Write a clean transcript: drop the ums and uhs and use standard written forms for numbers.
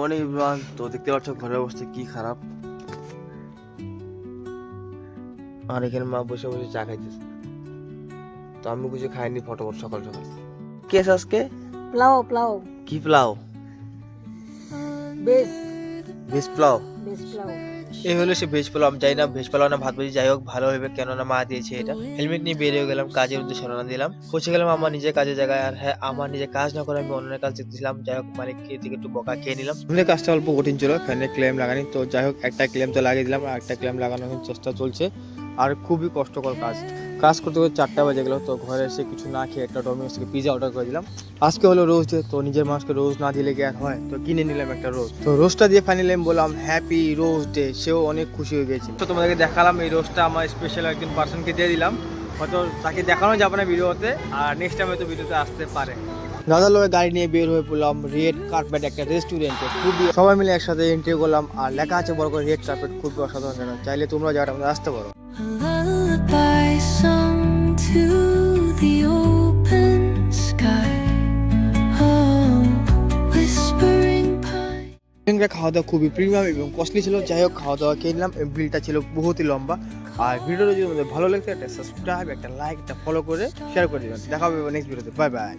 Morning everyone. তো দেখতে পাচ্ছ ঘরের অবস্থা কি খারাপ। আর এখানে মা বসে বসে চা খাইতেছে, তো আমি কিছু খাইনি ফটোফট সকাল সকাল। কে আছে আজকে? পোলাও পোলাও কি পোলাও? বেশ ভেজ পোলাও। বেশ পোলাও এই হলো সে ভেজ পোলাও। আমি জানি না ভেজ পোলাও না ভাত ভাজি, যাই হোক ভালো হবে, কেননা মা দিয়েছে এটা। হেলমেট নিয়ে বেরিয়ে গেলাম, কাজের উদ্দেশ্যে রওনা দিলাম। পৌঁছে গেলাম আমার নিজের কাজের জায়গায়। আর হ্যাঁ, আমার নিজের কাজ না করে আমি অন্যের কাজ দেখতেছিলাম। যাই হোক মানে থেকে একটু বকা খেয়ে নিলাম। ফ্যানের কাজটা অল্প কঠিন ছিল, ফ্যানের ক্লেম লাগানি। তো যাই হোক একটা ক্লেম তো লাগিয়ে দিলাম, আর একটা ক্লেম লাগানোর চেষ্টা চলছে। আর খুবই কষ্টকর কাজ করতে করতে 4টা বাজে গেল। তো ঘরে এসে কিছু না খেয়ে একটা ডোমিনোস থেকে পিজা অর্ডার করে দিলাম। আজকে হলো রোজ ডে, তো নিজের মানুষকে রোজ না দিলে কি আর হয়, তো কিনে নিলাম একটা রোজ। তো রোজটা দিয়ে ফাইনালি আমি বললাম হ্যাপি রোজ ডে। সেও অনেক খুশি হয়ে গেছিল। তো তোমাদেরকে দেখালাম এই রোজটা আমার স্পেশাল একজন পার্সনকে দিয়ে দিলাম। হয়তো তাকে দেখানো যাবে না ভিডিওতে, আর নেক্সট টাইম হয়তো ভিডিওতে আসতে পারে। দাদার লোক গাড়ি নিয়ে বের হয়ে পড়লাম রেড কার্পেট একটা রেস্টুরেন্টে। খুবই সবাই মিলে একসাথে এন্ট্রি করলাম, আর লেখা আছে বড় করে রেড কার্পেট। খুবই অসাধারণ, চাইলে তোমরা জায়গাটা আমাদের আসতে পারো। Lullaby sung to the open sky. Oh, whispering pine. এখানকার খাওয়া দাওয়া খুবই প্রিমিয়াম এবং কস্টলি ছিল। যাই হোক খাওয়া দাওয়া খেয়ে নিলাম, বিলটা ছিল বহুতই লম্বা। আর ভিডিওটা যদি তোমাদের ভালো লাগছে একটা সাবস্ক্রাইব, একটা লাইক, একটা ফলো করে শেয়ার করে দেবেন। দেখা হবে নেক্সট ভিডিওতে। Bye bye.